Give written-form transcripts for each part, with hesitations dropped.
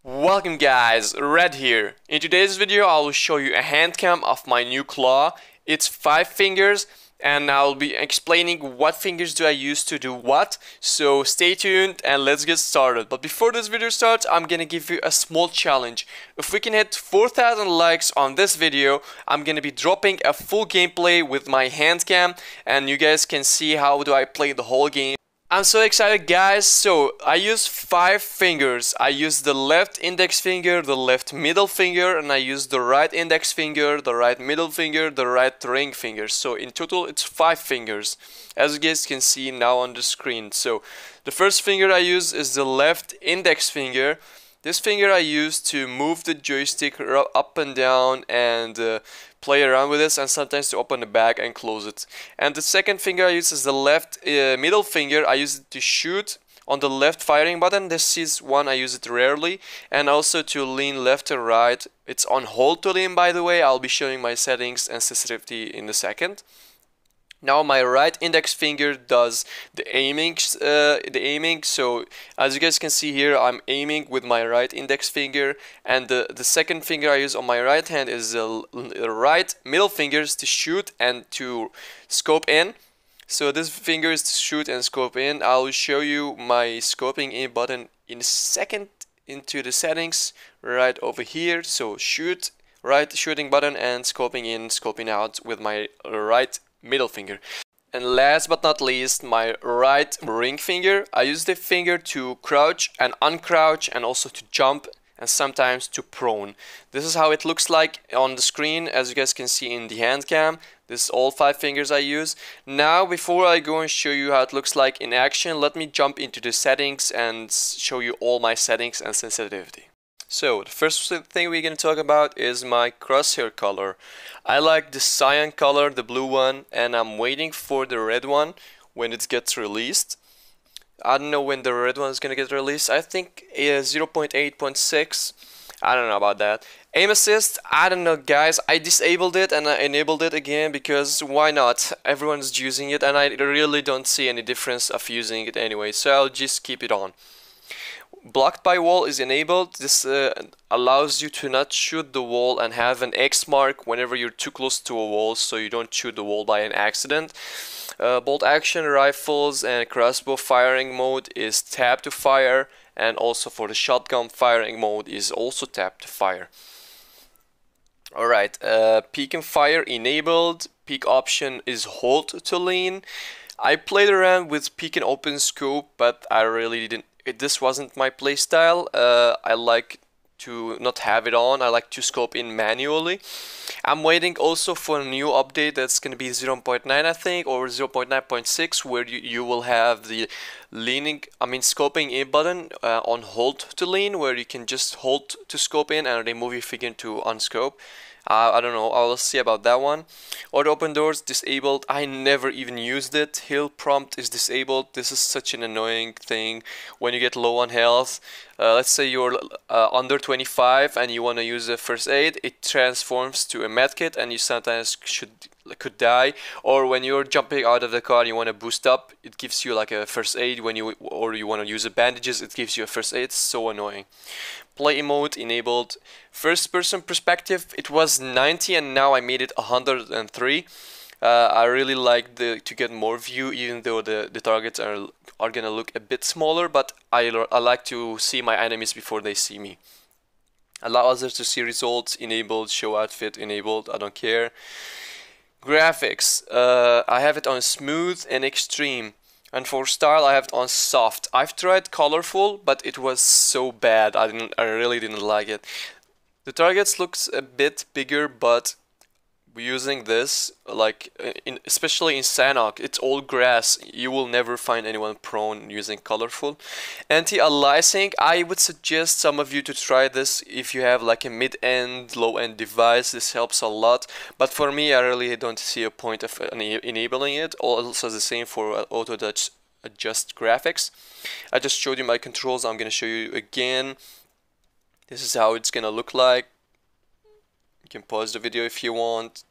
Welcome guys, Red here. In today's video I will show you a hand cam of my new claw. It's 5 fingers and I'll be explaining what fingers do I use to do what. So stay tuned and let's get started. But before this video starts, I'm gonna give you a small challenge. If we can hit 4,000 likes on this video, I'm gonna be dropping a full gameplay with my hand cam and you guys can see how do I play the whole game. I'm so excited guys. So I use 5 fingers. I use the left index finger, the left middle finger, and I use the right index finger, the right middle finger, the right ring finger. So in total it's 5 fingers, as you guys can see now on the screen. So the first finger I use is the left index finger. This finger I use to move the joystick up and down and play around with this, and sometimes to open the bag and close it. And the second finger I use is the left middle finger. I use it to shoot on the left firing button. This is one I use it rarely, and also to lean left or right. It's on hold to lean, by the way. I'll be showing my settings and sensitivity in a second. Now my right index finger does the aiming. So as you guys can see here, I'm aiming with my right index finger, and the second finger I use on my right hand is the right middle fingers to shoot and to scope in. So this finger is to shoot and scope in. I'll show you my scoping in button in a second into the settings right over here. So shoot, right shooting button, and scoping in, scoping out with my right middle finger. And last but not least, my right ring finger. I use the finger to crouch and uncrouch, and also to jump, and sometimes to prone. This is how it looks like on the screen, as you guys can see in the hand cam. This is all 5 fingers I use. Now before I go and show you how it looks like in action, let me jump into the settings and show you all my settings and sensitivity. So the first thing we're going to talk about is my crosshair color. I like the cyan color, the blue one, and I'm waiting for the red one when it gets released. I don't know when the red one is going to get released. I think 0.8.6. I don't know about that. Aim assist, I don't know guys. I disabled it and I enabled it again because why not? Everyone's using it and I really don't see any difference of using it anyway. So I'll just keep it on. Blocked by wall is enabled. This allows you to not shoot the wall and have an X mark whenever you're too close to a wall, so you don't shoot the wall by an accident. Bolt action rifles and crossbow firing mode is tap to fire, and also for the shotgun firing mode is also tap to fire. Alright, peek and fire enabled. Peek option is hold to lean. I played around with peek and open scope, but I really didn't. This wasn't my playstyle. I like to not have it on. I like to scope in manually. I'm waiting also for a new update that's going to be 0.9 I think, or 0.9.6, where you will have the scoping in button on hold to lean, where you can just hold to scope in and remove your figure to unscope. I don't know, I'll see about that one. Auto open doors disabled. I never even used it. Heal prompt is disabled. This is such an annoying thing when you get low on health. Let's say you're under 25 and you want to use a first aid. It transforms to a medkit and you sometimes could die. Or when you're jumping out of the car and you want to boost up, it gives you like a first aid. Or you want to use the bandages, it gives you a first aid. It's so annoying. Play emote enabled. First person perspective, it was 90 and now I made it 103. I really like to get more view, even though the targets are gonna look a bit smaller, but I like to see my enemies before they see me. Allow others to see results enabled. Show outfit enabled. I don't care. Graphics, I have it on smooth and extreme. And for style, I have it on soft. I've tried colorful, but it was so bad. I really didn't like it. The targets looks a bit bigger, but using this, especially in Sanhok, it's all grass. You will never find anyone prone using colorful. Anti-aliasing, I would suggest some of you to try this if you have like a mid-end, low-end device. This helps a lot, but for me, I really don't see a point of enabling it. Also the same for auto adjust graphics. I just showed you my controls. I'm gonna show you again. This is how it's gonna look like. You can pause the video if you want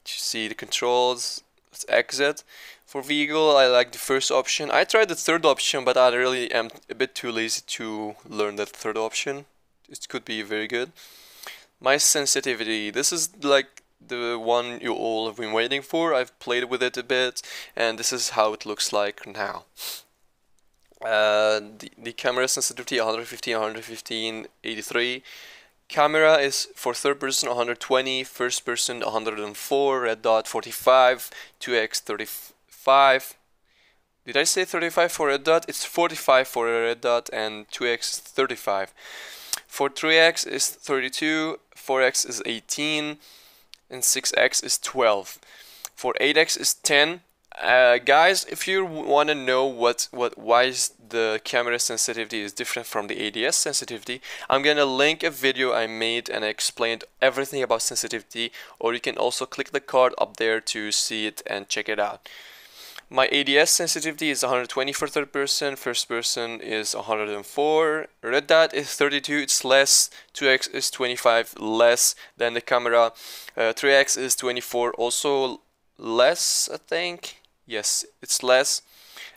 to see the controls. Let's exit. For vehicle, I like the first option. I tried the third option, but I really am a bit too lazy to learn that third option. it could be very good. My sensitivity, this is like the one you all have been waiting for. I've played with it a bit, and this is how it looks like now. The camera sensitivity 115, 115, 83. Camera is for third person 120, first person 104, red dot 45, 2x 35. Did I say 35 for red dot? It's 45 for a red dot, and 2x is 35. For 3x is 32, 4x is 18, and 6x is 12. For 8x is 10. Guys, if you want to know why is the camera sensitivity is different from the ADS sensitivity, I'm gonna link a video I made and I explained everything about sensitivity, or you can also click the card up there to see it and check it out. My ADS sensitivity is 120 for third person, first person is 104, red dot is 32, it's less, 2x is 25, less than the camera, 3x is 24, also less, I think. Yes, it's less.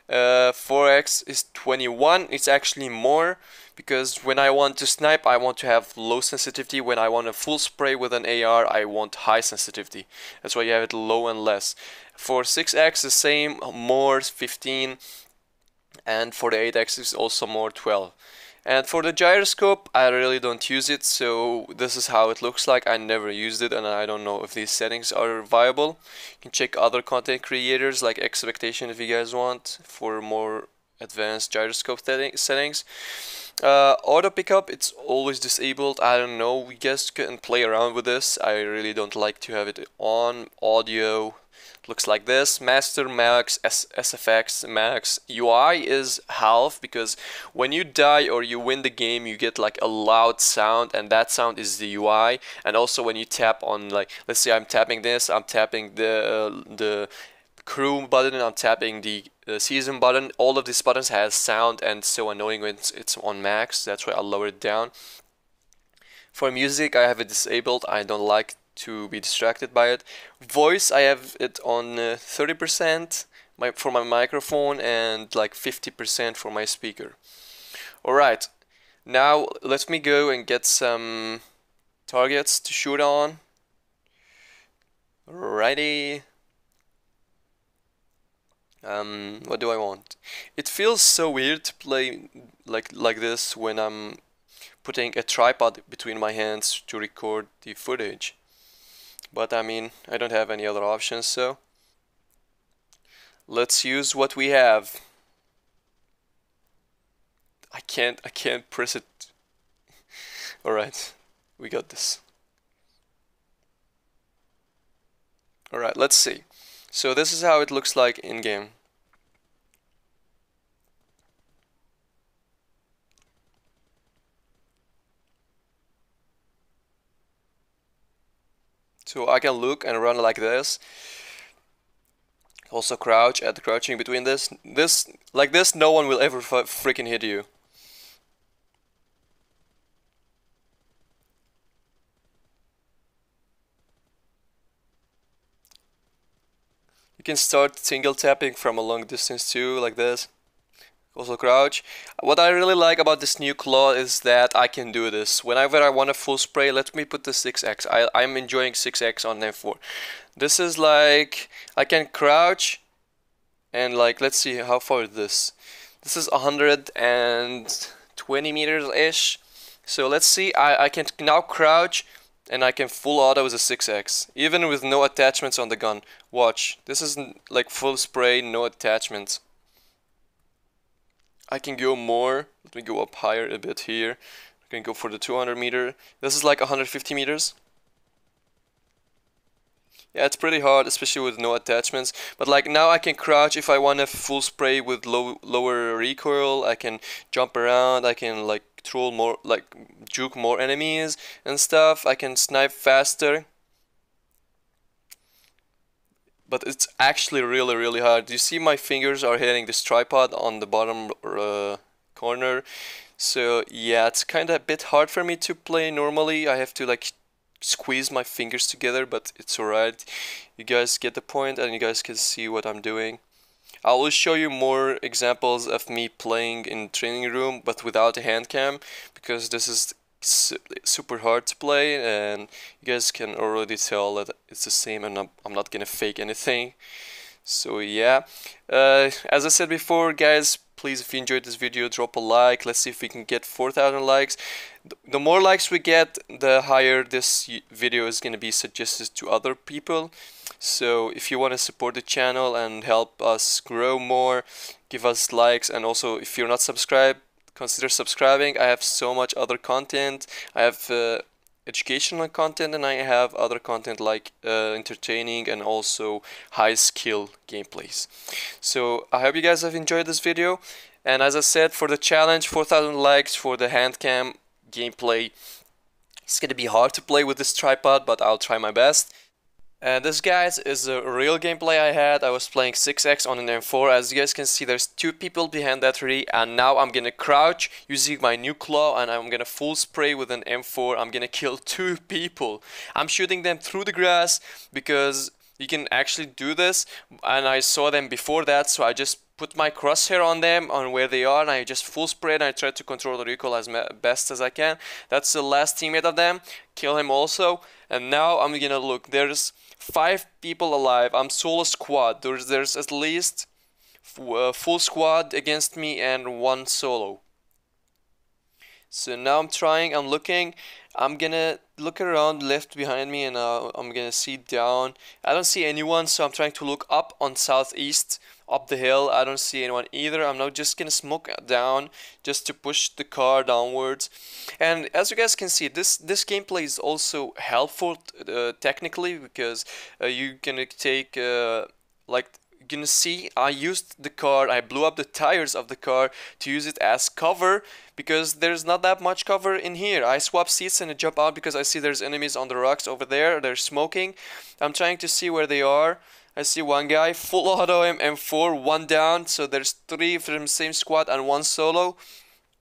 4x is 21. It's actually more, because when I want to snipe, I want to have low sensitivity. When I want a full spray with an AR, I want high sensitivity. That's why you have it low and less. For 6x, the same, more 15, and for the 8x is also more 12. And for the gyroscope, I really don't use it, so this is how it looks like. I never used it, and I don't know if these settings are viable. You can check other content creators like Expectation if you guys want for more advanced gyroscope settings. Auto pickup, it's always disabled. I don't know, you guys can play around with this. I really don't like to have it on. Audio looks like this. Master, max, SFX, max. UI is half, because when you die or you win the game, you get like a loud sound, and that sound is the UI. And also when you tap on, like, let's say I'm tapping this, I'm tapping the crew button, I'm tapping the season button, all of these buttons has sound, and so annoying when it's on max. That's why I'll lower it down. For music, I have it disabled. I don't like to be distracted by it. Voice, I have it on 30% for my microphone, and like 50% for my speaker. Alright, now let me go and get some targets to shoot on. Alrighty. What do I want? It feels so weird to play like this when I'm putting a tripod between my hands to record the footage. But I mean, I don't have any other options, so let's use what we have. I can't press it. Alright, we got this. Alright, let's see. So this is how it looks like in game. So I can look and run like this. Also crouch, add crouching between this. Like this, no one will ever freaking hit you. You can start single tapping from a long distance too, like this. Also crouch. What I really like about this new claw is that I can do this. Whenever I want a full spray, let me put the 6x. I'm enjoying 6x on M4. This is like, I can crouch and like, let's see how far is this. This is 120 meters-ish. So let's see, I can now crouch and I can full auto with a 6x. Even with no attachments on the gun. Watch, this is like full spray, no attachments. I can go more. Let me go up higher a bit here. I can go for the 200 meter. This is like 150 meters. Yeah, it's pretty hard, especially with no attachments. But like now I can crouch if I want a full spray with lower recoil. I can jump around. I can like troll more, like juke more enemies and stuff. I can snipe faster. But it's actually really hard. You see my fingers are hitting this tripod on the bottom corner. So yeah, it's kind of a bit hard for me to play normally. I have to like squeeze my fingers together, but it's alright. You guys get the point, and you guys can see what I'm doing. I will show you more examples of me playing in training room, but without a hand cam, because this is super hard to play, and you guys can already tell that it's the same, and I'm not gonna fake anything. So yeah, as I said before, guys, please, if you enjoyed this video, drop a like. Let's see if we can get 4,000 likes. The more likes we get, the higher this video is going to be suggested to other people. So if you want to support the channel and help us grow more, give us likes. And also, if you're not subscribed, consider subscribing. I have so much other content. I have educational content, and I have other content like entertaining and also high skill gameplays. So I hope you guys have enjoyed this video, and as I said, for the challenge, 4,000 likes for the Handcam gameplay. It's gonna be hard to play with this tripod, but I'll try my best. And this, guys, is a real gameplay I had. I was playing 6x on an M4. As you guys can see, there's 2 people behind that tree, and now I'm gonna crouch using my new claw, and I'm gonna full spray with an M4. I'm gonna kill 2 people. I'm shooting them through the grass because you can actually do this, and I saw them before that, so I just put my crosshair on them, on where they are, and I just full spray, and I try to control the recoil as best as I can. That's the last teammate of them. Kill him also. And now I'm gonna look. There's 5 people alive. I'm solo squad. There's at least full squad against me and 1 solo. So now I'm looking. I'm gonna look around left behind me, and I'm gonna see down. I don't see anyone, so I'm trying to look up on southeast, up the hill. I don't see anyone either. I'm now just gonna smoke down just to push the car downwards. And as you guys can see, this gameplay is also helpful technically, because you can take like, you're gonna see, I used the car, I blew up the tires of the car to use it as cover, because there's not that much cover in here. I swap seats and I jump out because I see there's enemies on the rocks over there. They're smoking. I'm trying to see where they are. I see one guy, full auto M4, 1 down. So there's 3 from the same squad and 1 solo.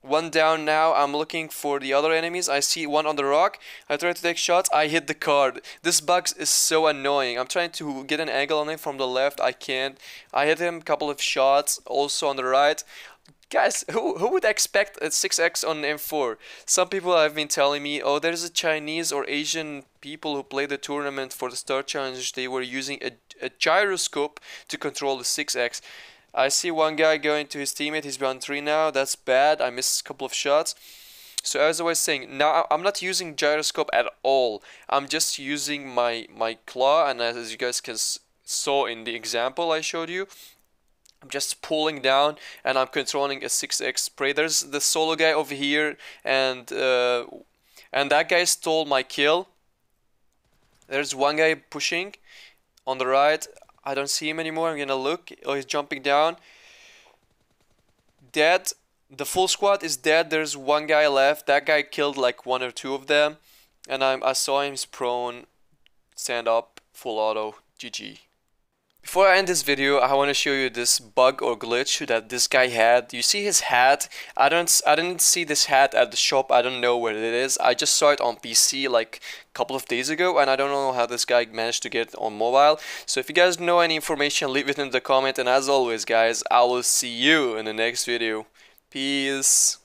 1 down now. I'm looking for the other enemies. I see 1 on the rock. I try to take shots. I hit the car. This bug is so annoying. I'm trying to get an angle on him from the left. I can't. I hit him a couple of shots. Also on the right. Guys, who would expect a 6x on M4? Some people have been telling me, oh, there's a Chinese or Asian people who play the tournament for the Star Challenge. They were using a gyroscope to control the 6x. I see one guy going to his teammate. He's behind 3 now. That's bad. I missed a couple of shots. So as I was saying, now I'm not using gyroscope at all. I'm just using my claw, and as you guys saw in the example I showed you, I'm just pulling down, and I'm controlling a 6x spray. There's the solo guy over here, and that guy stole my kill. There's one guy pushing on the right. I don't see him anymore. I'm gonna look. Oh, he's jumping down. Dead. The full squad is dead. There's one guy left. That guy killed like 1 or 2 of them, and I saw him. He's prone. Stand up. Full auto. GG. Before I end this video, I want to show you this bug or glitch that this guy had. You see his hat? I didn't see this hat at the shop. I don't know where it is. I just saw it on PC like a couple of days ago, and I don't know how this guy managed to get it on mobile. So if you guys know any information, leave it in the comment. And as always, guys, I will see you in the next video. Peace.